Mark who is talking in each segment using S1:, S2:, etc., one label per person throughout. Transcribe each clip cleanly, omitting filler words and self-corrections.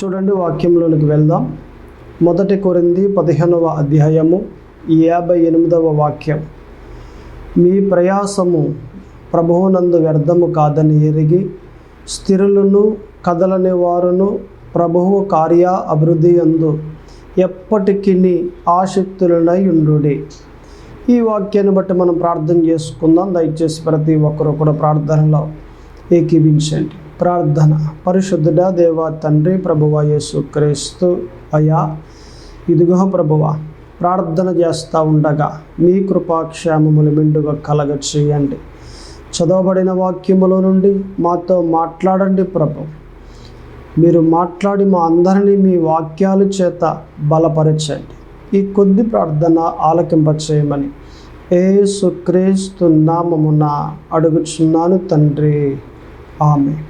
S1: చూడండి, వాక్యంలోనికి వెళ్దాం. 1 కొరింథీ 15వ అధ్యాయము 58వ వాక్యం. మీ ప్రయాసము ప్రభువునందు వ్యర్థము కాదని ఎరిగి స్థిరులను కదలని వారును ప్రభువు కార్య అభివృద్ధి యందు ఎప్పటికిని ఆసక్తులనై ఉండుడి. ఈ వాక్యాన్ని బట్టి మనం ప్రార్థన చేసుకుందాం. దయచేసి ప్రతి ఒక్కరు కూడా ప్రార్థనలో ఏకీభించండి. ప్రార్థన. పరిశుద్ధుడా దేవా తండ్రి, ప్రభువా యేసుక్రీస్తు అయ్యా, ఇదిగో ప్రభువా, ప్రార్థన చేస్తూ ఉండగా మీ కృపాక్షేమములు మెండుగా కలగ చేయండి. చదవబడిన వాక్యములో నుండి మాతో మాట్లాడండి ప్రభు. మీరు మాట్లాడి మా అందరినీ మీ వాక్యాల చేత బలపరచండి. ఈ కొద్ది ప్రార్థన ఆలకింపచేయమని యేసుక్రీస్తు నామమున అడుగుచున్నాను తండ్రి, ఆమేన్.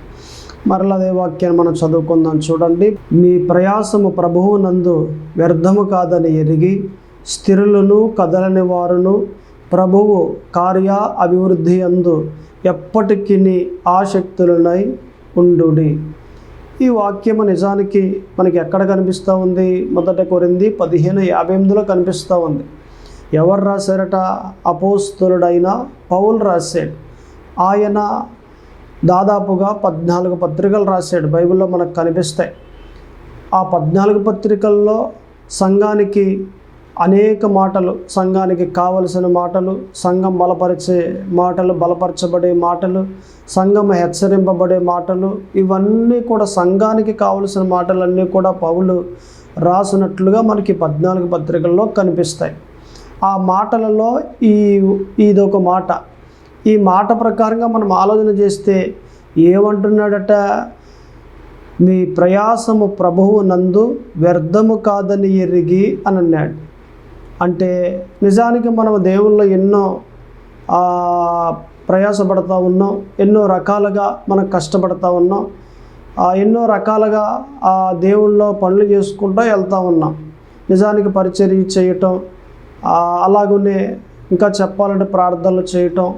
S1: మరలా అదే వాక్యాన్ని మనం చదువుకుందాం. చూడండి, మీ ప్రయాసము ప్రభువు నందు వ్యర్థము కాదని ఎరిగి స్థిరులను కదలని వారును ప్రభువు కార్య అభివృద్ధి యందు ఎప్పటికిని ఆసక్తులనై ఉండుడి. ఈ వాక్యము నిజానికి మనకి ఎక్కడ కనిపిస్తూ ఉంది? 1 కొరింథీ 15:58 కనిపిస్తూ ఉంది. ఎవరు రాశారట? అపోస్తలుడైన పౌలు రాశాడు. ఆయన దాదాపుగా 14 పత్రికలు రాశాడు. బైబిల్లో మనకు కనిపిస్తాయి. ఆ 14 పత్రికల్లో సంఘానికి అనేక మాటలు, సంఘానికి కావలసిన మాటలు, సంఘం బలపరిచే మాటలు, బలపరచబడే మాటలు, సంఘం హెచ్చరింపబడే మాటలు, ఇవన్నీ కూడా సంఘానికి కావలసిన మాటలన్నీ కూడా పౌలు రాసినట్లుగా మనకి 14 పత్రికల్లో కనిపిస్తాయి. ఆ మాటలలో ఇదొక మాట. ఈ మాట ప్రకారంగా మనం ఆలోచన చేస్తే ఏమంటున్నాడట? మీ ప్రయాసము ప్రభువు నందు వ్యర్థము కాదని ఎరిగి అని అన్నాడు. అంటే నిజానికి మనం దేవుల్లో ఎన్నో ప్రయాసపడతా ఉన్నాం, ఎన్నో రకాలుగా మనం కష్టపడతా ఉన్నాం, ఎన్నో రకాలుగా ఆ దేవుళ్ళలో పనులు చేసుకుంటూ వెళ్తూ ఉన్నాం. నిజానికి పరిచర్య చేయటం, అలాగనే ఇంకా చెప్పాలంటే ప్రార్థనలు చేయటం,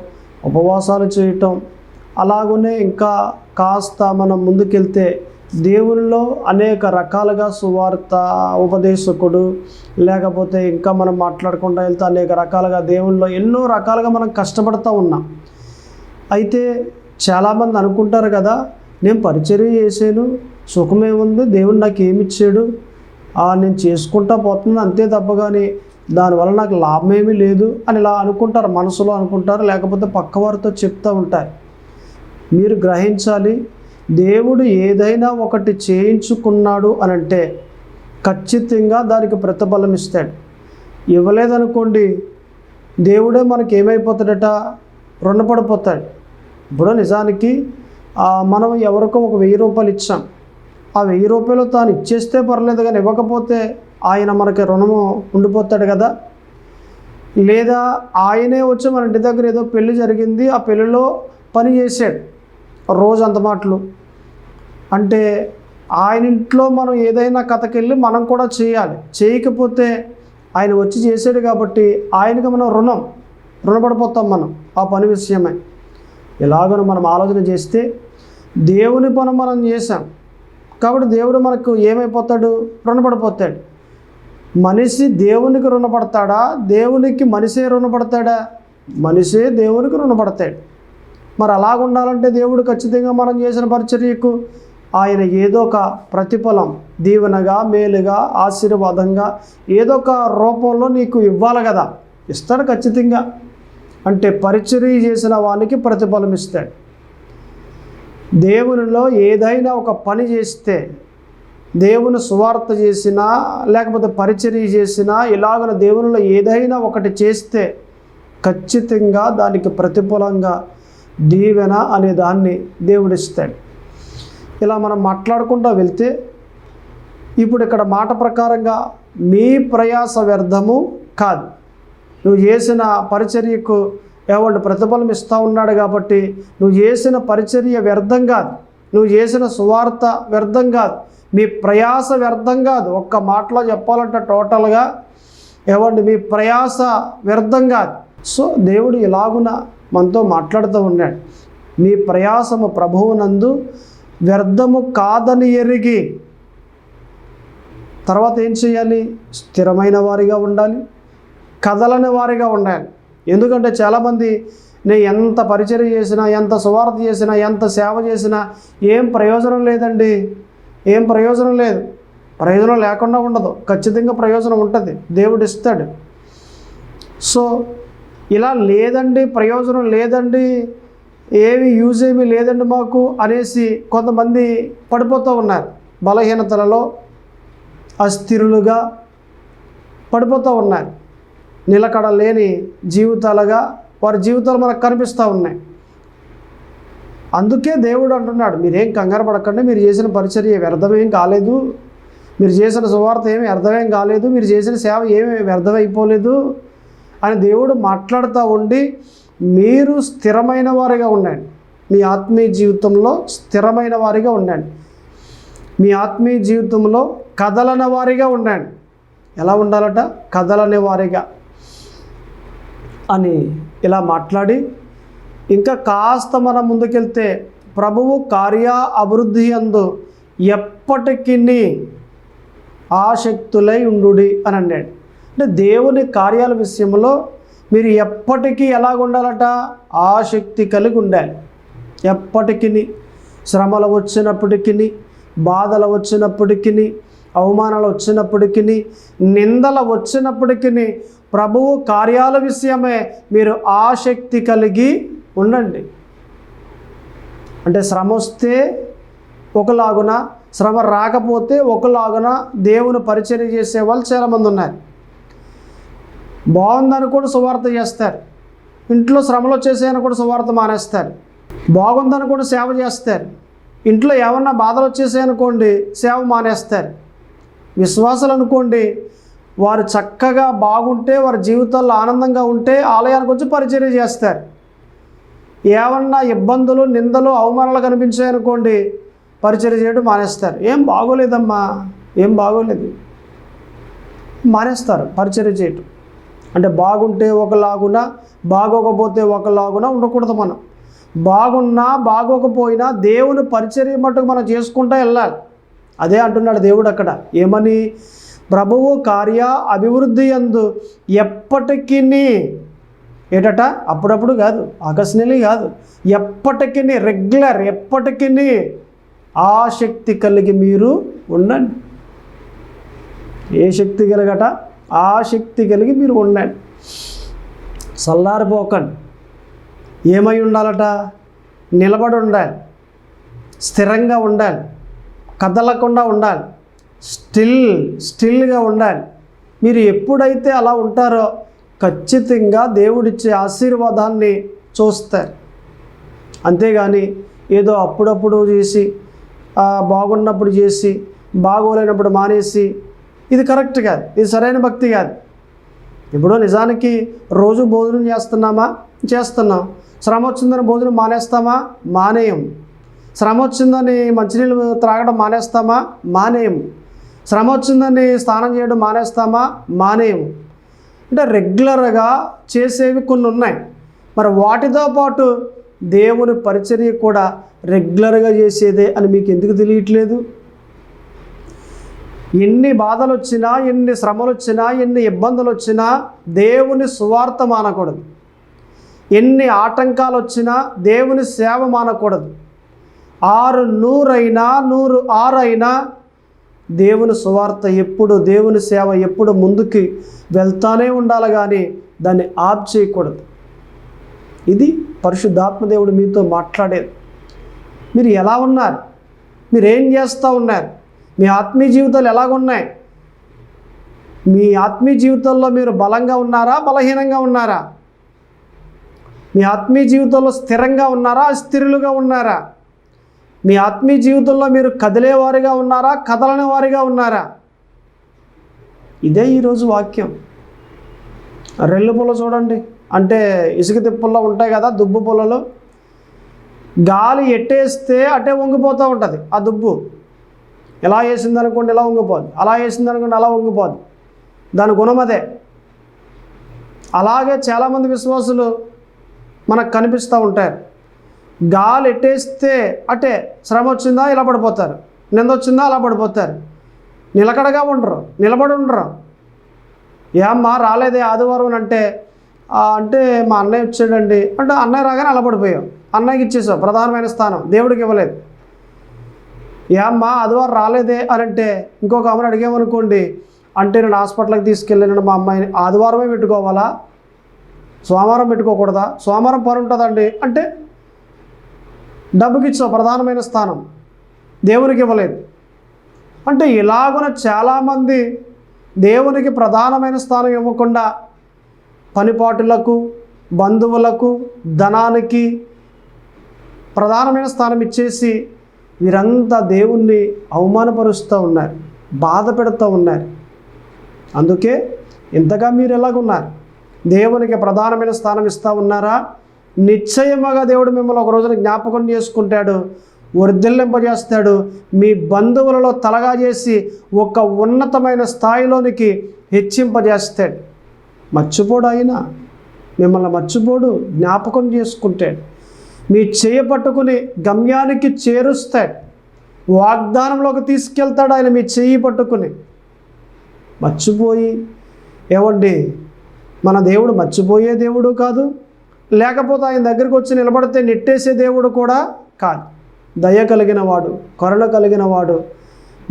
S1: ఉపవాసాలు చేయటం, అలాగనే ఇంకా కాస్త మనం ముందుకెళ్తే దేవుల్లో అనేక రకాలుగా సువార్త, ఉపదేశకుడు, లేకపోతే ఇంకా మనం మాట్లాడకుండా వెళ్తే అనేక రకాలుగా దేవుల్లో ఎన్నో రకాలుగా మనం కష్టపడుతూ ఉన్నాం. అయితే చాలామంది అనుకుంటారు కదా, నేను పరిచర్య చేశాను, సుఖమేముంది, దేవుడు నాకు ఏమిచ్చాడు, నేను చేసుకుంటా పోతున్నాను అంతే తప్ప కానీ దానివల్ల నాకు లాభమేమీ లేదు అని ఇలా అనుకుంటారు, మనసులో అనుకుంటారు, లేకపోతే పక్కవారితో చెప్తూ ఉంటారు. మీరు గ్రహించాలి, దేవుడు ఏదైనా ఒకటి చేయించుకున్నాడు అని అంటే ఖచ్చితంగా దానికి ప్రతిఫలం ఇస్తాడు. ఇవ్వలేదనుకోండి, దేవుడే మనకి ఏమైపోతాడట? రుణపడిపోతాడు. ఇప్పుడు నిజానికి మనం ఎవరికో ఒక 1000 రూపాయలు ఇచ్చాం. ఆ 1000 రూపాయలు తాను ఇచ్చేస్తే పర్లేదు, కానీ ఇవ్వకపోతే ఆయన మనకి రుణము ఉండిపోతాడు కదా. లేదా ఆయనే వచ్చి మన ఇంటి దగ్గర ఏదో పెళ్ళి జరిగింది, ఆ పెళ్ళిలో పని చేశాడు రోజు అంత మాటలు అంటే ఆయన ఇంట్లో మనం ఏదైనా కథకెళ్ళి మనం కూడా చేయాలి. చేయకపోతే ఆయన వచ్చి చేసాడు కాబట్టి ఆయనకి మనం రుణపడిపోతాం మనం ఆ పని విషయమై. ఎలాగో మనం ఆలోచన చేస్తే దేవుని పని మనం చేసాం కాబట్టి దేవుడు మనకు ఏమైపోతాడు? రుణపడిపోతాడు. మనిషి దేవునికి రుణపడతాడా? దేవునికి మనిషే రుణపడతాడా? మనిషే దేవునికి రుణపడతాడు. మరి అలాగ ఉండాలంటే దేవుడు ఖచ్చితంగా మనం చేసిన పరిచర్యకు ఆయన ఏదో ఒక ప్రతిఫలం, దీవెనగా, మేలుగా, ఆశీర్వాదంగా ఏదో ఒక రూపంలో నీకు ఇవ్వాలి కదా. ఇస్తాడు ఖచ్చితంగా. అంటే పరిచర్య చేసిన వానికి ప్రతిఫలం ఇస్తాడు. దేవునిలో ఏదైనా ఒక పని చేస్తే, దేవుని సువార్త చేసినా లేకపోతే పరిచర్య చేసినా, ఇలాగన దేవునిలో ఏదైనా ఒకటి చేస్తే ఖచ్చితంగా దానికి ప్రతిఫలంగా దీవెన అనే దాన్ని దేవుడిస్తాడు. ఇలా మనం మాట్లాడుకుంటూ వెళ్తే ఇప్పుడు ఇక్కడ మాట ప్రకారంగా మీ ప్రయాస వ్యర్థము కాదు. నువ్వు చేసిన పరిచర్యకు ప్రతిఫలం ఇస్తూ ఉన్నాడు కాబట్టి నువ్వు చేసిన పరిచర్య వ్యర్థం కాదు, నువ్వు చేసిన సువార్త వ్యర్థం కాదు, మీ ప్రయాస వ్యర్థం కాదు. ఒక్క మాటలో చెప్పాలంటే టోటల్గా మీ ప్రయాస వ్యర్థం కాదు. సో దేవుడు ఇలాగున మనతో మాట్లాడుతూ ఉన్నాడు. మీ ప్రయాసము ప్రభువునందు వ్యర్థము కాదని ఎరిగి తర్వాత ఏం చేయాలి? స్థిరమైన వారిగా ఉండాలి, కదలని వారిగా ఉండాలి. ఎందుకంటే చాలామంది నేను ఎంత పరిచర్య చేసినా, ఎంత సువార్త చేసినా, ఎంత సేవ చేసినా ఏం ప్రయోజనం లేదండి, ఏం ప్రయోజనం లేదు. ప్రయోజనం లేకుండా ఉండదు, ఖచ్చితంగా ప్రయోజనం ఉంటుంది, దేవుడు ఇస్తాడు. సో ఇలా లేదండి, ప్రయోజనం లేదండి, యూజ్ ఏమీ లేదండి మాకు అనేసి కొంతమంది పడిపోతూ ఉన్నారు. బలహీనతలలో అస్థిరులుగా పడిపోతూ ఉన్నారు. నిలకడ లేని జీవితాలుగా వారి జీవితాలు మనకు కనిపిస్తూ ఉన్నాయి. అందుకే దేవుడు అంటున్నాడు, మీరేం కంగారు పడకండి, మీరు చేసిన పరిచర్య వ్యర్థమేం కాలేదు, మీరు చేసిన సువార్త ఏమీ వ్యర్థమేం కాలేదు, మీరు చేసిన సేవ ఏమీ వ్యర్థమైపోలేదు అని దేవుడు మాట్లాడుతూ ఉండి, మీరు స్థిరమైన వారిగా ఉండండి. మీ ఆత్మీయ జీవితంలో స్థిరమైన వారిగా ఉండండి. మీ ఆత్మీయ జీవితంలో కదలని వారిగా ఉండండి. ఎలా ఉండాలట? కదలని వారిగా అని ఇలా మాట్లాడి, ఇంకా కాస్త మనం ముందుకెళ్తే, ప్రభువు కార్య అభివృద్ధి యందు ఎప్పటికీ ఆసక్తులై ఉండుడి అని అన్నాడు. అంటే దేవుని కార్యాల విషయంలో మీరు ఎప్పటికీ ఎలాగ ఉండాలట? ఆసక్తి కలిగి ఉండాలి. ఎప్పటికీ శ్రమలు వచ్చినప్పటికీ, బాధలు వచ్చినప్పటికీ, అవమానాలు వచ్చినప్పటికీ, నిందలు వచ్చినప్పటికీ ప్రభువు కార్యాల విషయమే మీరు ఆసక్తి కలిగి ఉండండి. అంటే శ్రమ వస్తే ఒకలాగున, శ్రమ రాకపోతే ఒకలాగున దేవుని పరిచర్య చేసే వాళ్ళు చాలామంది ఉన్నారు. బాగుందని కూడా సువార్త చేస్తారు, ఇంట్లో శ్రమలు వచ్చేసాయని కూడా సువార్త మానేస్తారు. బాగుందని కూడా సేవ చేస్తారు, ఇంట్లో ఏమన్నా బాధలు వచ్చేసాయనుకోండి సేవ మానేస్తారు. విశ్వాసాలు అనుకోండి, వారు చక్కగా బాగుంటే, వారి జీవితాల్లో ఆనందంగా ఉంటే ఆలయానికి వచ్చి పరిచర్య చేస్తారు. ఏమన్నా ఇబ్బందులు, నిందలు, అవమానాలు కనిపించాయనుకోండి పరిచర్య చేయడం మానేస్తారు. ఏం బాగోలేదమ్మా, ఏం బాగోలేదు, మానేస్తారు పరిచర్య చేయటం. అంటే బాగుంటే ఒకలాగున, బాగోకపోతే ఒకలాగున ఉండకూడదు. మనం బాగున్నా బాగోకపోయినా దేవుని పరిచర్య మట్టుకు మనం చేసుకుంటూ వెళ్ళాలి. అదే అంటున్నాడు దేవుడు అక్కడ. ఏమని? ప్రభువు కార్య అభివృద్ధి యందు ఎప్పటికీ, ఏటట? అప్పుడప్పుడు కాదు, అకస్మాత్తుగా కాదు, ఎప్పటికీ, రెగ్యులర్, ఎప్పటికీ ఆసక్తి కలిగి మీరు ఉండండి. ఏ శక్తి కలిగట? ఆసక్తి కలిగి మీరు ఉండండి. చల్లారిపోకండి. ఏమై ఉండాలట? నిలబడి ఉండాలి, స్థిరంగా ఉండాలి, కదలకుండా ఉండాలి, స్టిల్గా ఉండాలి. మీరు ఎప్పుడైతే అలా ఉంటారో ఖచ్చితంగా దేవుడిచ్చే ఆశీర్వాదాన్ని చూస్తారు. అంతేగాని ఏదో అప్పుడప్పుడు చేసి, బాగున్నప్పుడు చేసి, బాగోలేనప్పుడు మానేసి, ఇది కరెక్ట్ కాదు, ఇది సరైన భక్తి కాదు. ఇప్పుడు నిజానికి రోజు భోజనం చేస్తున్నామా? చేస్తున్నాం. శ్రమ వచ్చిందని భోజనం మానేస్తామా? మానేయం. శ్రమ వచ్చిందని మంచినీళ్ళు త్రాగడం మానేస్తామా? మానేయం. శ్రమ వచ్చిందని స్నానం చేయడం మానేస్తామా? మానేయం. అంటే రెగ్యులర్గా చేసేవి కొన్ని ఉన్నాయి. మరి వాటితో పాటు దేవుని పరిచర్య కూడా రెగ్యులర్గా చేసేదే అని మీకు ఎందుకు తెలియట్లేదు? ఎన్ని బాధలు వచ్చినా, ఎన్ని శ్రమలు వచ్చినా, ఎన్ని ఇబ్బందులు వచ్చినా దేవుని సువార్త మానకూడదు. ఎన్ని ఆటంకాలు వచ్చినా దేవుని సేవ మానకూడదు. 600 అయినా 106 అయినా దేవుని సువార్త ఎప్పుడు, దేవుని సేవ ఎప్పుడు ముందుకి వెళ్తానే ఉండాలి, కానీ దాన్ని ఆప్ చేయకూడదు. ఇది పరిశుద్ధాత్మ దేవుడు మీతో మాట్లాడేది. మీరు ఎలా ఉన్నారు? మీరు ఏం చేస్తూ ఉన్నారు? మీ ఆత్మీయ జీవితాలు ఎలాగున్నాయి? మీ ఆత్మీయ జీవితంలో మీరు బలంగా ఉన్నారా, బలహీనంగా ఉన్నారా? మీ ఆత్మీయ జీవితంలో స్థిరంగా ఉన్నారా, అస్థిరులుగా ఉన్నారా? మీ ఆత్మీయ జీవితంలో మీరు కదిలేవారిగా ఉన్నారా, కదలని వారిగా ఉన్నారా? ఇదే ఈరోజు వాక్యం. రెల్లు పొల చూడండి, అంటే ఇసుక తిప్పల్లో ఉంటాయి కదా, దుబ్బు పొలలో. గాలి ఎట్టేస్తే అటే వంగిపోతూ ఉంటుంది. ఆ దుబ్బు ఎలా వేసింది అనుకోండి ఇలా వంగిపోదు, అలా వేసింది అనుకోండి అలా వంగిపోదు. దాని గుణం అదే. అలాగే చాలామంది విశ్వాసులు మనకు కనిపిస్తూ ఉంటారు. గాలి ఎట్టేస్తే అటే, శ్రమ వచ్చిందా ఇలా పడిపోతారు, నింద వచ్చిందా అలా పడిపోతారు. నిలకడగా ఉండరు, నిలబడి ఉండరు. ఏమ్మా రాలేదే ఆదివారం అంటే అంటే మా అన్నయ్య వచ్చాడండి అంటే అన్నయ్య రాగానే నిలబడిపోయావు, అన్నయ్యకి ఇచ్చేసావు ప్రధానమైన స్థానం, దేవుడికి ఇవ్వలేదు. ఏమ్మా ఆదివారం రాలేదే అని అంటే ఇంకొక అమ్మని అడిగామనుకోండి, అంటే నేను హాస్పిటల్కి తీసుకెళ్ళాను మా అమ్మాయిని, ఆదివారమే పెట్టుకోవాలా, సోమవారం పెట్టుకోకూడదా, సోమవారం పని ఉంటుందండి అంటే డబ్బుకి ఇచ్చావు ప్రధానమైన స్థానం, దేవునికి ఇవ్వలేదు. అంటే ఇలాగున చాలామంది దేవునికి ప్రధానమైన స్థానం ఇవ్వకుండా పనిపాటులకు, బంధువులకు, ధనానికి ప్రధానమైన స్థానం ఇచ్చేసి వీరంతా దేవుణ్ణి అవమానపరుస్తూ ఉన్నారు, బాధ పెడుతూ ఉన్నారు. అందుకే ఇంతగా మీరు ఎలాగున్నారు? దేవునికి ప్రధానమైన స్థానం ఇస్తూ ఉన్నారా? నిశ్చయముగా దేవుడు మిమ్మల్ని ఒక రోజున జ్ఞాపకం చేసుకుంటాడు, వర్ధిల్లింపజేస్తాడు, మీ బంధువులలో తలగా చేసి ఒక ఉన్నతమైన స్థాయిలోనికి హెచ్చింపజేస్తాడు. మర్చిపోడు ఆయన, మిమ్మల్ని మర్చిపోడు, జ్ఞాపకం చేసుకుంటాడు. మీ చేయ పట్టుకుని గమ్యానికి చేరుస్తాడు, వాగ్దానంలోకి తీసుకెళ్తాడు ఆయన మీ చెయ్యి పట్టుకుని. మర్చిపోయి ఏమండి, మన దేవుడు మర్చిపోయే దేవుడు కాదు, లేకపోతే ఆయన దగ్గరికి వచ్చి నిలబడితే నెట్టేసే దేవుడు కూడా కాదు. దయ కలిగిన వాడు, కరుణ కలిగిన వాడు,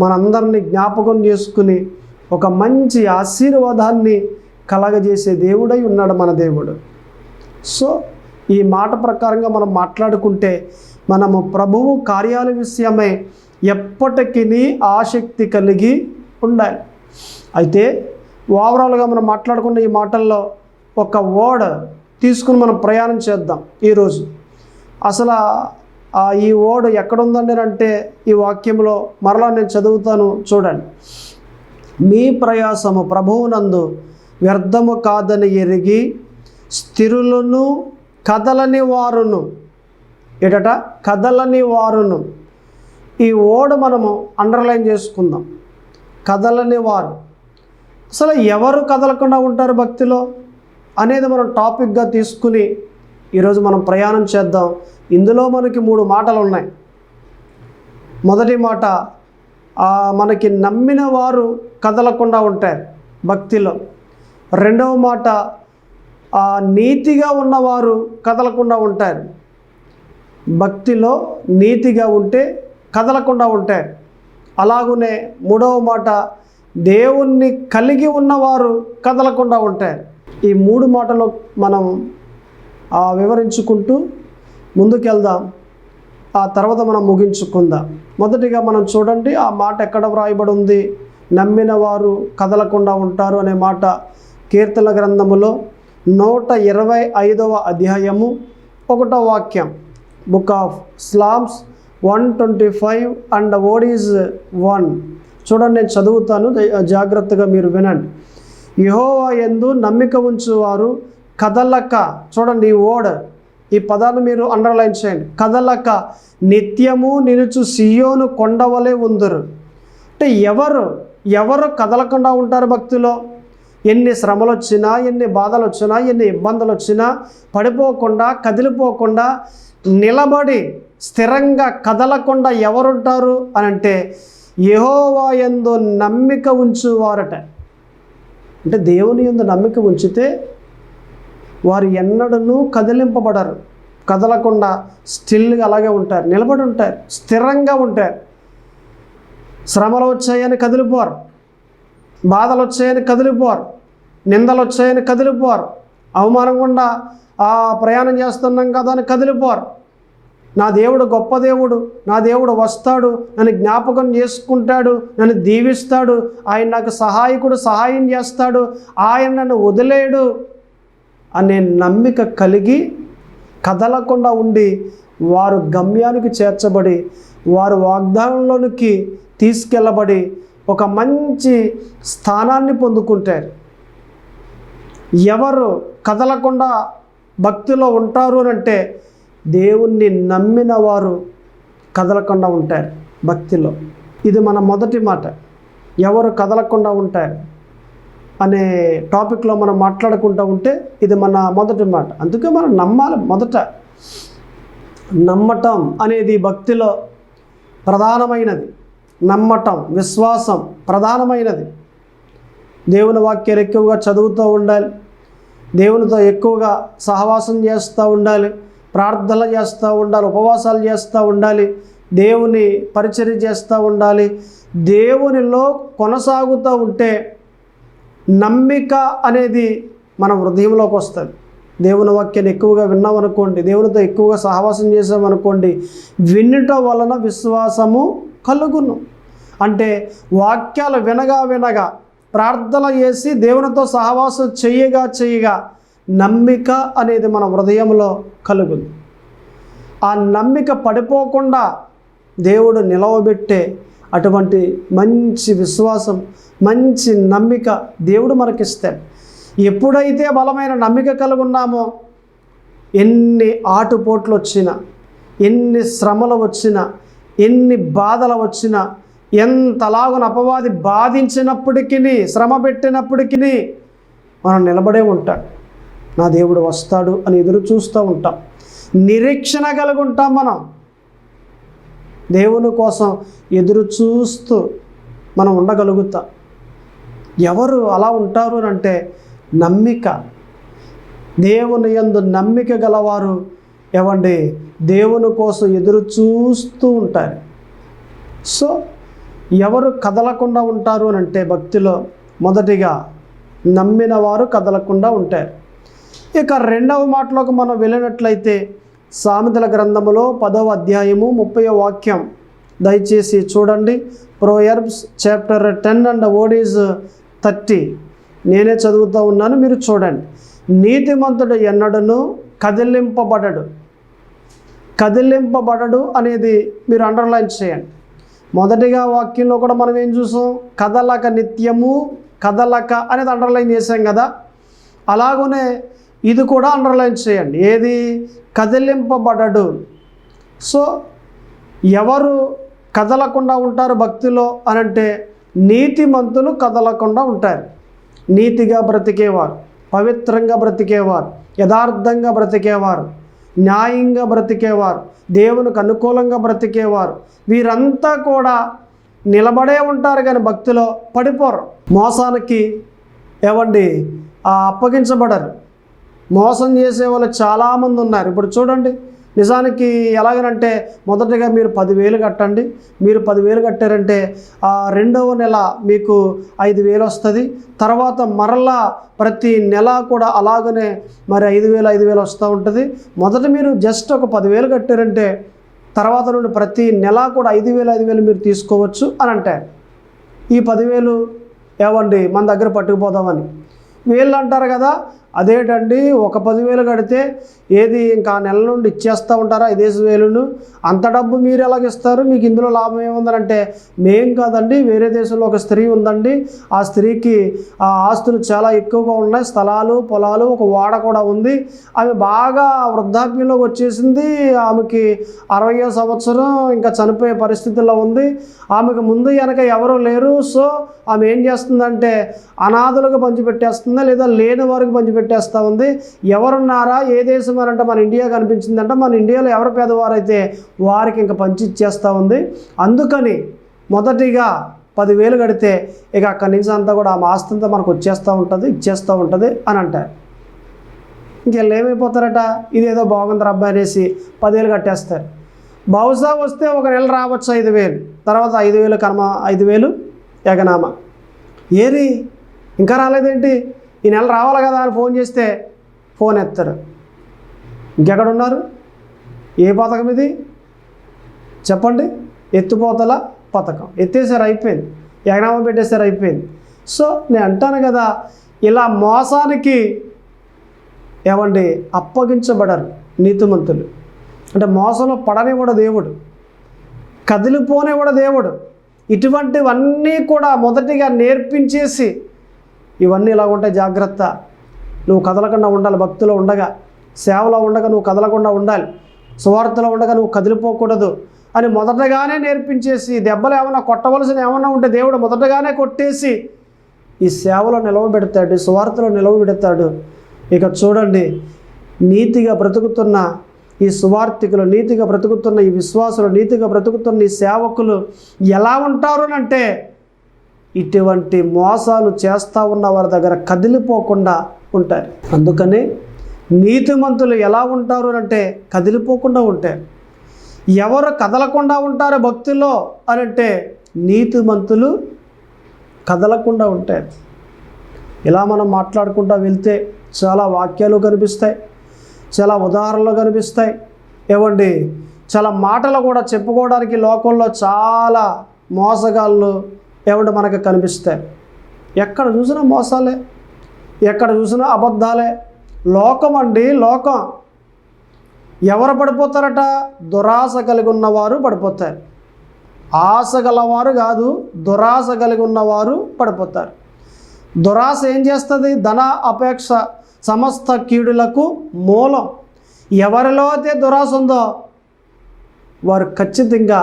S1: మనందరినీ జ్ఞాపకం చేసుకుని ఒక మంచి ఆశీర్వాదాన్ని కలగజేసే దేవుడై ఉన్నాడు మన దేవుడు. సో ఈ మాట ప్రకారంగా మనం మాట్లాడుకుంటే మనము ప్రభువు కార్యాల విషయమై ఎప్పటికీ ఆసక్తి కలిగి ఉండాలి. అయితే ఓవరాల్గా మనం మాట్లాడుకున్న ఈ మాటల్లో ఒక వర్డ్ తీసుకుని మనం ప్రయాణం చేద్దాం ఈరోజు. అసలు ఈ వర్డ్ ఎక్కడుందండి అంటే ఈ వాక్యంలో మరలా నేను చదువుతాను చూడండి. మీ ప్రయాసము ప్రభువునందు వ్యర్థము కాదని ఎరిగి స్థిరులను కదలని వారును. ఏటట కదలని వారును. ఈ వర్డ్ మనము అండర్లైన్ చేసుకుందాం. కదలని వారు. అసలు ఎవరు కదలకుండా ఉంటారు భక్తిలో అనేది మనం టాపిక్గా తీసుకుని ఈరోజు మనం ప్రయాణం చేద్దాం. ఇందులో మనకి 3 మాటలు ఉన్నాయి. మొదటి మాట, మనకి నమ్మిన వారు కదలకుండా ఉంటారు భక్తిలో. రెండవ మాట, నీతిగా ఉన్నవారు కదలకుండా ఉంటారు భక్తిలో. నీతిగా ఉంటే కదలకుండా ఉంటారు. అలాగునే మూడవ మాట, దేవుణ్ణి కలిగి ఉన్నవారు కదలకుండా ఉంటారు. ఈ 3 మాటలు మనం వివరించుకుంటూ ముందుకెళ్దాం. ఆ తర్వాత మనం ముగించుకుందాం. మొదటిగా మనం చూడండి, ఆ మాట ఎక్కడ వ్రాయబడి ఉంది? నమ్మిన వారు కదలకుండా ఉంటారు అనే మాట కీర్తన గ్రంథములో 125వ అధ్యాయము 1వ వాక్యం. Book of slams 125 and word is 1. చూడండి, నేను చదువుతాను, జాగ్రత్తగా మీరు వినండి. యెహోవా యందు నమ్మిక ఉంచువారు కదలక. చూడండి ఈ వర్డ్, ఈ పదాన్ని మీరు అండర్లైన్ చేయండి. కదలక నిత్యము నిలుచు సియోను కొండవలే ఉందురు. అంటే ఎవరు కదలకుండా ఉంటారు భక్తిలో? ఎన్ని శ్రమలు వచ్చినా, ఎన్ని బాధలు వచ్చినా, ఎన్ని ఇబ్బందులు వచ్చినా పడిపోకుండా, కదిలిపోకుండా, నిలబడి స్థిరంగా కదలకుండా ఎవరుంటారు అని అంటే యెహోవా యందు నమ్మిక ఉంచువారట. అంటే దేవుని యందు నమ్మిక ఉంచితే వారు ఎన్నడూ కదిలింపబడరు, కదలకుండా స్టిల్గా అలాగే ఉంటారు, నిలబడి ఉంటారు, స్థిరంగా ఉంటారు. శ్రమలు వచ్చాయని కదిలిపోరు, బాధలు వచ్చాయని కదిలిపోరు, నిందలు వచ్చాయని కదిలిపోరు, అవమానం గుండా ప్రయాణం చేస్తున్నాం కదా అని కదిలిపోరు. నా దేవుడు గొప్ప దేవుడు, నా దేవుడు వస్తాడు, నన్ను జ్ఞాపకం చేసుకుంటాడు, నన్ను దీవిస్తాడు, ఆయన నాకు సహాయకుడు, సహాయం చేస్తాడు, ఆయన నన్ను వదిలేడు అనే నమ్మిక కలిగి కదలకుండా ఉండి వారు గమ్యానికి చేర్చబడి, వారు వాగ్దానంలోనికి తీసుకెళ్ళబడి ఒక మంచి స్థానాన్ని పొందుకుంటారు. ఎవరు కదలకుండా భక్తిలో ఉంటారు అని అంటే దేవుణ్ణి నమ్మిన వారు కదలకుండా ఉంటారు భక్తిలో. ఇది మన మొదటి మాట. ఎవరు కదలకుండా ఉంటారు అనే టాపిక్లో మనం మాట్లాడుకుంటూ ఉంటే ఇది మన మొదటి మాట. అందుకే మనం నమ్మాలి. మొదట నమ్మటం అనేది భక్తిలో ప్రధానమైనది. నమ్మటం, విశ్వాసం ప్రధానమైనది. దేవుని వాక్యాలు ఎక్కువగా చదువుతూ ఉండాలి, దేవునితో ఎక్కువగా సహవాసం చేస్తూ ఉండాలి, ప్రార్థనలు చేస్తూ ఉండాలి, ఉపవాసాలు చేస్తూ ఉండాలి, దేవుని పరిచర్య చేస్తూ ఉండాలి. దేవునిలో కొనసాగుతూ ఉంటే నమ్మిక అనేది మన హృదయంలోకి వస్తుంది. దేవుని వాక్యాన్ని ఎక్కువగా విన్నామనుకోండి, దేవునితో ఎక్కువగా సహవాసం చేసామనుకోండి, వినటం వలన విశ్వాసము కలుగును. అంటే వాక్యాలు వినగా ప్రార్థన చేసి దేవునితో సహవాసం చేయగా నమ్మిక అనేది మన హృదయంలో కలుగును. ఆ నమ్మిక పడిపోకుండా దేవుడు నిలవబెట్టే అటువంటి మంచి విశ్వాసం, మంచి నమ్మిక దేవుడు మనకిస్తాడు. ఎప్పుడైతే బలమైన నమ్మిక కలిగి ఉన్నామో, ఎన్ని ఆటుపోట్లు వచ్చినా, ఎన్ని శ్రమలు వచ్చినా, ఎన్ని బాధలు వచ్చినా, ఎంతలాగున అపవాది బాధించినప్పటికీ, శ్రమ పెట్టినప్పటికీ మనం నిలబడే ఉంటాం. నా దేవుడు వస్తాడు అని ఎదురు చూస్తూ ఉంటాం, నిరీక్షణ కలిగి ఉంటాం. మనం దేవుని కోసం ఎదురు చూస్తూ మనం ఉండగలుగుతాం. ఎవరు అలా ఉంటారు అంటే నమ్మిక, దేవుని యందు నమ్మిక గలవారు ఏమండి దేవుని కోసం ఎదురు చూస్తూ ఉంటారు. సో ఎవరు కదలకుండా ఉంటారు అని అంటే భక్తిలో మొదటిగా నమ్మిన వారు కదలకుండా ఉంటారు. ఇక రెండవ మాటలోకి మనం వెళ్ళినట్లయితే సామెతల గ్రంథములో 10వ అధ్యాయము 30వ వాక్యం దయచేసి చూడండి. ప్రోయర్బ్స్ చాప్టర్ 10 అండ్ వర్డ్ ఈజ్ 30. నేనే చదువుతూ ఉన్నాను, మీరు చూడండి. నీతిమంతుడు ఎన్నడను కదిలింపబడడు అనేది మీరు అండర్లైన్ చేయండి. మొదటిగా వాక్యంలో కూడా మనం ఏం చూసాం? కదలక, నిత్యము కదలక అనేది అండర్లైన్ చేసాం కదా. అలాగనే ఇది కూడా అండర్లైన్ చేయండి. ఏది? కదిలింపబడడు. సో ఎవరు కదలకుండా ఉంటారు భక్తిలో అనంటే నీతిమంతులు కదలకుండా ఉంటారు. నీతిగా బ్రతికేవారు, పవిత్రంగా బ్రతికేవారు, యథార్థంగా బ్రతికేవారు, న్యాయంగా బ్రతికేవారు, దేవునికి అనుకూలంగా బ్రతికేవారు, వీరంతా కూడా నిలబడే ఉంటారు కానీ భక్తిలో పడిపోరు. మోసానికి అప్పగించబడరు. మోసం చేసే వాళ్ళు చాలామంది ఉన్నారు. ఇప్పుడు చూడండి, నిజానికి ఎలాగనంటే మొదటగా మీరు 10,000 కట్టండి. మీరు 10,000 కట్టారంటే రెండవ నెల మీకు 5,000 వస్తుంది. తర్వాత మరలా ప్రతి నెల కూడా అలాగనే మరి 5,000 వస్తూ ఉంటుంది. మొదట మీరు జస్ట్ ఒక 10,000 కట్టారంటే తర్వాత నుండి ప్రతి నెల కూడా 5,000 మీరు తీసుకోవచ్చు అని అంటారు. ఈ 10,000 మన దగ్గర పట్టుకుపోదామని వీళ్ళు అంటారు కదా. అదేంటండి, ఒక 10,000 కడితే ఏది ఇంకా నెల నుండి ఇచ్చేస్తూ ఉంటారా 5,000? అంత డబ్బు మీరు ఎలాగిస్తారు? మీకు ఇందులో లాభం ఏముందనంటే, మేం కాదండి, వేరే దేశంలో ఒక స్త్రీ ఉందండి, ఆ స్త్రీకి ఆ ఆస్తులు చాలా ఎక్కువగా ఉన్నాయి, స్థలాలు, పొలాలు, ఒక వాడ కూడా ఉంది. ఆమె బాగా వృద్ధాప్యంలోకి వచ్చేసింది. ఆమెకి 60వ సంవత్సరం, ఇంకా చనిపోయే పరిస్థితుల్లో ఉంది. ఆమెకు ముందు వెనక ఎవరూ లేరు. సో ఆమె ఏం చేస్తుందంటే అనాథులకు పంచిపెట్టేస్తుందా, లేదా లేని వారికి పంచిపెట్టేస్తూ ఉంది. ఎవరున్నారా, ఏ దేశం అంటే మన ఇండియా కనిపించిందంటే మన ఇండియాలో ఎవరు పేదవారైతే వారికి ఇంకా పంచి ఇచ్చేస్తూ ఉంది. అందుకని మొదటిగా 10,000 కడితే ఇక అక్కడి నుంచి అంతా కూడా ఆ ఆస్తి అంతా మనకు ఇచ్చేస్తూ ఉంటుంది అని అంటారు. ఇంకెళ్ళు ఏమైపోతారట, ఇదేదో బాగుంది అబ్బాయి అనేసి 10,000 కట్టేస్తారు. బహుశా వస్తే ఒక నెల రావచ్చు 5,000, తర్వాత 5,000 ఎగనామా. ఏది ఇంకా రాలేదేంటి, ఈ నెల రావాలి కదా అని ఫోన్ చేస్తే ఫోన్ ఎత్తారు. ఇంకెక్కడున్నారు? ఏ పథకం ఇది చెప్పండి? ఎత్తుపోతల పథకం ఎత్తేసారు, అయిపోయింది. ఎగనామా పెట్టేసారు, అయిపోయింది. సో నేను అంటాను కదా, ఇలా మోసానికి అప్పగించబడరు నీతిమంతులు. అంటే మోసంలో పడనివ్వడు దేవుడు, కదిలిపోనివ్వడు దేవుడు. ఇటువంటివన్నీ కూడా మొదటిగా నేర్పించేసి, ఇవన్నీ ఇలా ఉంటాయి, జాగ్రత్త, నువ్వు కదలకుండా ఉండాలి. భక్తిలో ఉండగా, సేవలో ఉండగా నువ్వు కదలకుండా ఉండాలి, సువార్తలో ఉండగా నువ్వు కదిలిపోకూడదు అని మొదటగానే నేర్పించేసి, దెబ్బలు ఏమైనా కొట్టవలసిన ఏమన్నా ఉంటే దేవుడు మొదటగానే కొట్టేసి ఈ సేవలో నిలవబెడతాడు, సువార్తలో నిలవబెడతాడు. ఇక చూడండి, నీతిగా బ్రతుకుతున్న ఈ సువార్థికులు, నీతిగా బ్రతుకుతున్న ఈ విశ్వాసులు, నీతిగా బ్రతుకుతున్న ఈ సేవకులు ఎలా ఉంటారు అంటే ఇటువంటి మోసాలు చేస్తూ ఉన్న వారి దగ్గర కదిలిపోకుండా ఉంటారు. అందుకని నీతిమంతులు ఎలా ఉంటారు అంటే కదిలిపోకుండా ఉంటారు. ఎవరు కదలకుండా ఉంటారు భక్తుల్లో అని అంటే నీతిమంతులు కదలకుండా ఉంటారు. ఇలా మనం మాట్లాడుకుంటూ వెళ్తే చాలా వాక్యాలు కనిపిస్తాయి, చాలా ఉదాహరణలు కనిపిస్తాయి. ఏమండి, చాలా మాటలు కూడా చెప్పుకోవడానికి లోకంలో చాలా మోసగాళ్ళు ఏమంటే మనకు కనిపిస్తాయి. ఎక్కడ చూసినా మోసాలే, ఎక్కడ చూసినా అబద్ధాలే. లోకం అండి, లోకం. ఎవరు పడిపోతారట? దురాశ కలిగి ఉన్నవారు పడిపోతారు. ఆశ గలవారు కాదు, దురాశ కలిగి ఉన్నవారు పడిపోతారు. దురాశ ఏం చేస్తుంది? ధన అపేక్ష సమస్త కీడులకు మూలం. ఎవరిలో అయితే దురాశ ఉందో వారు ఖచ్చితంగా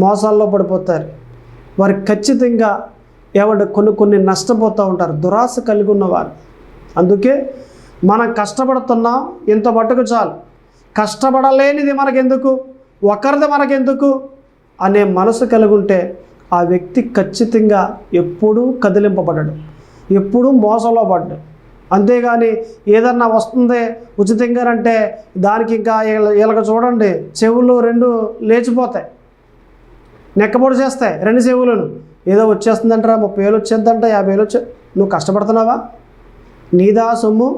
S1: మోసాల్లో పడిపోతారు. వారు ఖచ్చితంగా ఏమంటే కొన్ని నష్టపోతూ ఉంటారు, దురాశ కలిగి ఉన్నవారు. అందుకే మనం కష్టపడుతున్నాం, ఇంత మట్టుకు చాలు, కష్టపడలేనిది మనకెందుకు, ఒకరిది మనకెందుకు అనే మనసు కలిగి ఉంటే ఆ వ్యక్తి ఖచ్చితంగా ఎప్పుడూ కదిలింపబడడు, ఎప్పుడూ మోసంలో పడ్డాడు. అంతేగాని ఏదన్నా వస్తుంది ఉచితంగానంటే దానికి ఇంకా వీళ్ళకి చూడండి చెవులు 2 లేచిపోతాయి, నెక్కపొడి చేస్తాయి 2 చెవులను. ఏదో వచ్చేస్తుందంటారా, 30,000 వచ్చేద్దంట, 50,000 వచ్చే. నువ్వు కష్టపడుతున్నావా? నీదా సొమ్ము?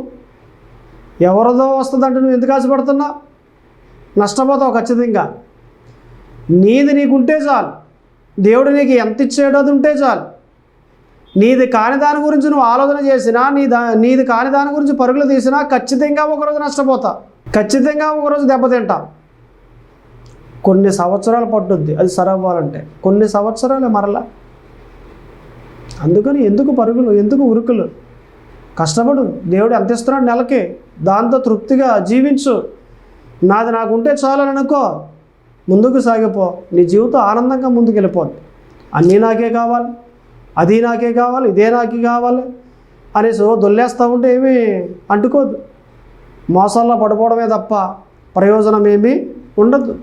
S1: ఎవరిదో వస్తుందంటే నువ్వు ఎందుకు ఆశపడుతున్నావు? నష్టపోతావు ఖచ్చితంగా. నీది నీకుంటే చాలు, దేవుడు నీకు ఎంత ఇచ్చాడో అది ఉంటే చాలు. నీది కాని దాని గురించి నువ్వు ఆలోచన చేసినా, నీది కాని దాని గురించి పరుగులు తీసినా ఖచ్చితంగా ఒకరోజు నష్టపోతావు, ఖచ్చితంగా ఒకరోజు దెబ్బతింటావు. కొన్ని సంవత్సరాలు పట్టుద్ది అది సరవ్వాలంటే, కొన్ని సంవత్సరాలు మరలా. అందుకని ఎందుకు పరుగులు, ఎందుకు ఉరుకులు? కష్టపడు, దేవుడు ఎంత ఇస్తున్నాడు నెలకి, దాంతో తృప్తిగా జీవించు. నాది నాకుంటే చాలని అనుకో, ముందుకు సాగిపో, నీ జీవితం ఆనందంగా ముందుకు వెళ్ళిపోద్ది. అన్నీ నాకే కావాలి, అది నాకే కావాలి, ఇదే నాకే కావాలి అనేసి దొల్లేస్తూ ఉంటే ఏమీ అంటుకోదు. మోసాల్లో పడిపోవడమే తప్ప ప్రయోజనం ఏమీ ఉండదు.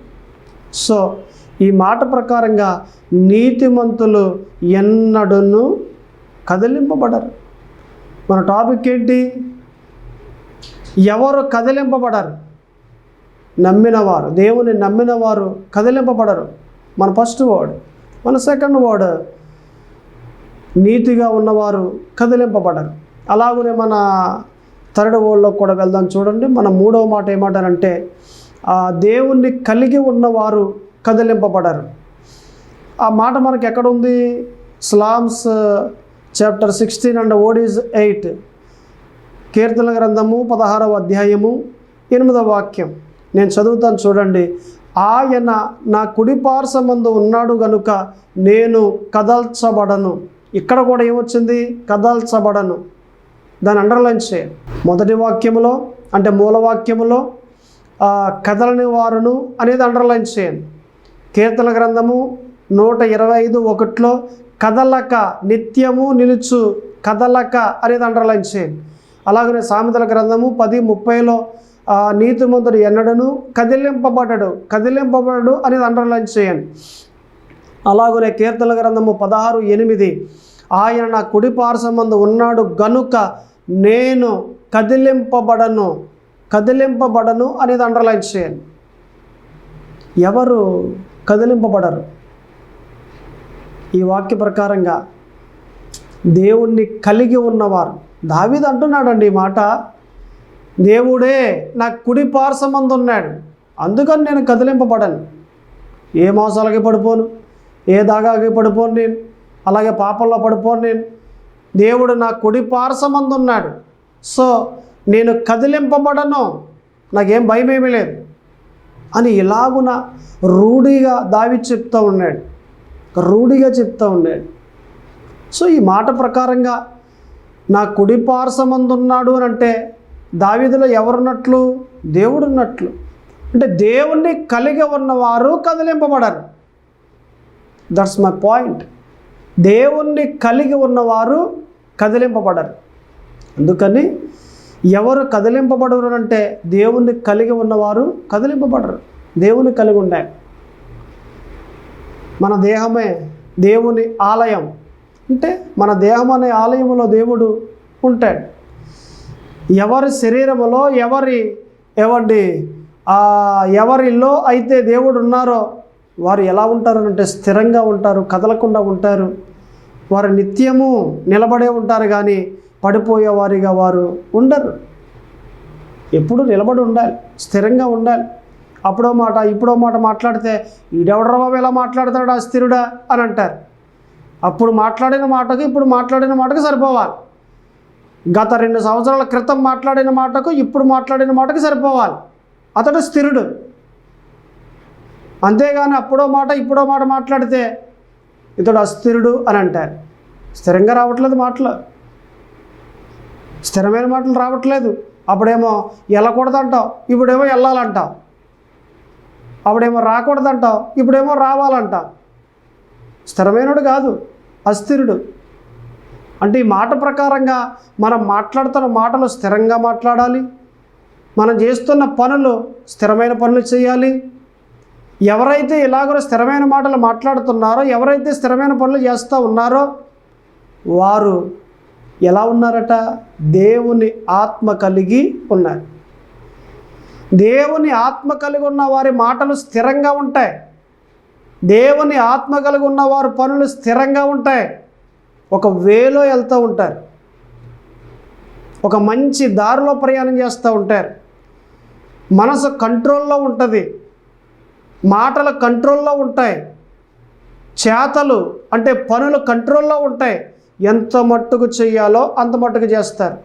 S1: సో ఈ మాట ప్రకారంగా నీతిమంతులు ఎన్నడూను కదిలింపబడరు. మన టాపిక్ ఏంటి? ఎవరు కదిలింపబడరు? నమ్మినవారు, దేవుని నమ్మినవారు కదిలింపబడరు. మన ఫస్ట్ వర్డ్. మన సెకండ్ వర్డ్ నీతిగా ఉన్నవారు కదిలింపబడరు. అలాగనే మన థర్డ్ వర్డ్లో కూడా వెళ్దాం చూడండి. మన 3వ మాట ఏమంటారంటే దేవుణ్ణి కలిగి ఉన్నవారు కదిలింపబడరు. ఆ మాట మనకి ఎక్కడుంది? Psalms chapter 16 and what is 8. కీర్తన గ్రంథము 16వ అధ్యాయము 8వ వాక్యం నేను చదువుతాను చూడండి. ఆయన నా కుడి పార్శ్వమందు ఉన్నాడు గనుక నేను కదల్చబడను. ఇక్కడ కూడా ఏమొచ్చింది? కదల్చబడను. దాన్ని అండర్లైన్ చేయాలి. మొదటి వాక్యములో అంటే మూల వాక్యములో కదలని వారును అనేది అండర్లైన్ చేయండి. కీర్తన గ్రంథము 125:1 కదలక, నిత్యము నిలుచు, కదలక అనేది అండర్లైన్ చేయండి. అలాగనే సామెతల గ్రంథము 10:30 నీతిమంతుడు ఎన్నడను కదిలింపబడడు అనేది అండర్లైన్ చేయండి. అలాగనే కీర్తన గ్రంథము 16:8 ఆయన నా కుడి పార్శ్వమందు ఉన్నాడు గనుక నేను కదిలింపబడను అనేది అండర్లైన్ చేయండి. ఎవరు కదిలింపబడరు? ఈ వాక్య ప్రకారంగా దేవుణ్ణి కలిగి ఉన్నవారు. దావీదు అంటున్నాడండి ఈ మాట, దేవుడే నా కుడి పార్శ్వమందు ఉన్నాడు, అందుకని నేను కదిలింపబడను. ఏ మోసాలకి పడిపోను, ఏ దాగాకి పడిపోను నేను, అలాగే పాపంలో పడిపోను నేను. దేవుడు నా కుడి పార్శ్వమందు ఉన్నాడు, సో నేను కదిలింపబడను, నాకేం భయమేమీ లేదు అని ఇలాగున రూఢిగా దావీదు చెప్తూ ఉన్నాడు, రూఢిగా చెప్తూ ఉన్నాడు. సో ఈ మాట ప్రకారంగా నా కుడి పార్శ్వమందు ఉన్నాడు అని అంటే దావీదులో ఎవరున్నట్లు? దేవుడు ఉన్నట్లు. అంటే దేవుణ్ణి కలిగి ఉన్నవారు కదిలింపబడరు. That's my point. దేవుణ్ణి కలిగి ఉన్నవారు కదిలింపబడరు. అందుకని ఎవరు కదిలింపబడరు అంటే దేవుణ్ణి కలిగి ఉన్నవారు కదిలింపబడరు. దేవుని కలిగి ఉండాలి. మన దేహమే దేవుని ఆలయం అంటే మన దేహం అనే ఆలయంలో దేవుడు ఉంటాడు. ఎవరి శరీరములో ఎవరిలో అయితే దేవుడు ఉన్నారో వారు ఎలా ఉంటారు అంటే స్థిరంగా ఉంటారు, కదలకుండా ఉంటారు. వారు నిత్యము నిలబడే ఉంటారు, కానీ పడిపోయేవారిగా వారు ఉండరు. ఎప్పుడు నిలబడి ఉండాలి, స్థిరంగా ఉండాలి. అప్పుడో మాట ఇప్పుడో మాట మాట్లాడితే ఈడెవడరా బాబు ఎలా మాట్లాడతాడు అస్థిరుడా అని అంటారు. అప్పుడు మాట్లాడిన మాటకు ఇప్పుడు మాట్లాడిన మాటకు సరిపోవాలి. గత 2 సంవత్సరాల క్రితం మాట్లాడిన మాటకు ఇప్పుడు మాట్లాడిన మాటకు సరిపోవాలి. అతడు స్థిరుడు. అంతేగాని అప్పుడో మాట ఇప్పుడో మాట మాట్లాడితే ఇతడు అస్థిరుడు అని అంటారు. స్థిరంగా రావట్లేదు మాటలు, స్థిరమైన మాటలు రావట్లేదు. అప్పుడేమో వెళ్ళకూడదంటావు, ఇప్పుడేమో వెళ్ళాలంటావు. అప్పుడేమో రాకూడదంటావు, ఇప్పుడేమో రావాలంటావు. స్థిరమైనడు కాదు, అస్థిరుడు. అంటే ఈ మాట ప్రకారంగా మనం మాట్లాడుతున్న మాటలు స్థిరంగా మాట్లాడాలి. మనం చేస్తున్న పనులు స్థిరమైన పనులు చేయాలి. ఎవరైతే ఇలాగో స్థిరమైన మాటలు మాట్లాడుతున్నారో, ఎవరైతే స్థిరమైన పనులు చేస్తూ ఉన్నారో వారు ఎలా ఉన్నారట? దేవుని ఆత్మ కలిగి ఉన్నారు. దేవుని ఆత్మ కలిగి ఉన్న వారి మాటలు స్థిరంగా ఉంటాయి. దేవుని ఆత్మ కలిగి ఉన్న వారి పనులు స్థిరంగా ఉంటాయి. ఒక వేలో వెళ్తూ ఉంటారు, ఒక మంచి దారిలో ప్రయాణం చేస్తూ ఉంటారు. మనసు కంట్రోల్లో ఉంటుంది, మాటలు కంట్రోల్లో ఉంటాయి, చేతలు అంటే పనులు కంట్రోల్లో ఉంటాయి. ఎంత మట్టుకు చేయాలో అంత మట్టుకు చేస్తారు,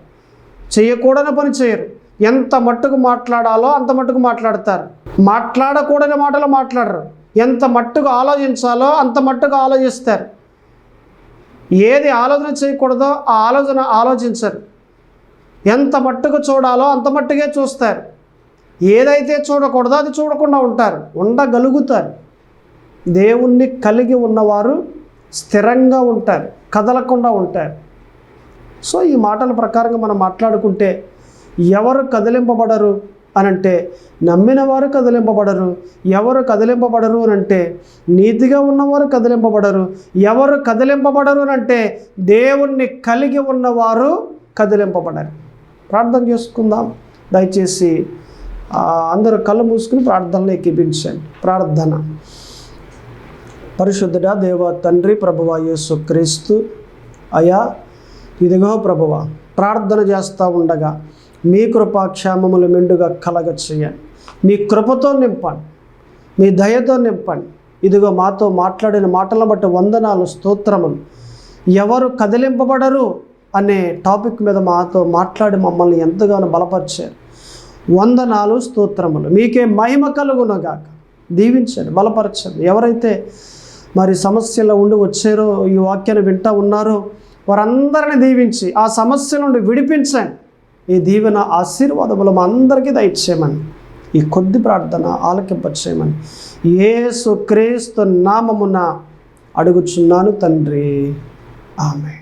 S1: చేయకూడని పని చేయరు. ఎంత మట్టుకు మాట్లాడాలో అంత మట్టుకు మాట్లాడతారు, మాట్లాడకూడని మాటలు మాట్లాడరు. ఎంత మట్టుకు ఆలోచించాలో అంత మట్టుకు ఆలోచిస్తారు. ఏది ఆలోచన చేయకూడదో ఆ ఆలోచన ఆలోచించరు. ఎంత మట్టుకు చూడాలో అంత మట్టుకే చూస్తారు. ఏదైతే చూడకూడదో అది చూడకుండా ఉండగలుగుతారు. దేవుణ్ణి కలిగి ఉన్నవారు స్థిరంగా ఉంటారు, కదలకుండా ఉంటారు. సో ఈ మాటల ప్రకారంగా మనం మాట్లాడుకుంటే ఎవరు కదిలింపబడరు అనంటే నమ్మిన వారు కదిలింపబడరు. ఎవరు కదిలింపబడరు అనంటే నీతిగా ఉన్నవారు కదిలింపబడరు. ఎవరు కదిలింపబడరు అనంటే దేవుణ్ణి కలిగి ఉన్నవారు కదిలింపబడరు. ప్రార్థన చేసుకుందాం. దయచేసి అందరూ కళ్ళు మూసుకుని ప్రార్థనలో ఎక్కిపించండి. ప్రార్థన. పరిశుద్ధుడా దేవ తండ్రి, ప్రభువా యేసు క్రీస్తు, అయా ఇదిగో ప్రభువా, ప్రార్థన చేస్తూ ఉండగా మీ కృపాక్షేమములు మెండుగా కలగ చేయండి. మీ కృపతో నింపండి, మీ దయతో నింపండి. ఇదిగో మాతో మాట్లాడిన మాటలను బట్టి వందనాలు, స్తోత్రములు. ఎవరు కదిలింపబడరు అనే టాపిక్ మీద మాతో మాట్లాడి మమ్మల్ని ఎంతగానో బలపరిచారు. వందనాలు, స్తోత్రములు. మీకే మహిమ కలుగునగాక. దీవించండి, బలపరచండి. ఎవరైతే మరి సమస్యలో ఉండి వచ్చారో, ఈ వాక్యాన్ని వింటూ ఉన్నారో వారందరిని దీవించి ఆ సమస్య నుండి విడిపించండి. ఈ దీవెన ఆశీర్వాదములు మా అందరికీ దయచేయమని, ఈ కొద్ది ప్రార్థన ఆలకింపచేయమని యేసు క్రీస్తు నామమున అడుగుచున్నాను తండ్రి. ఆమేన్.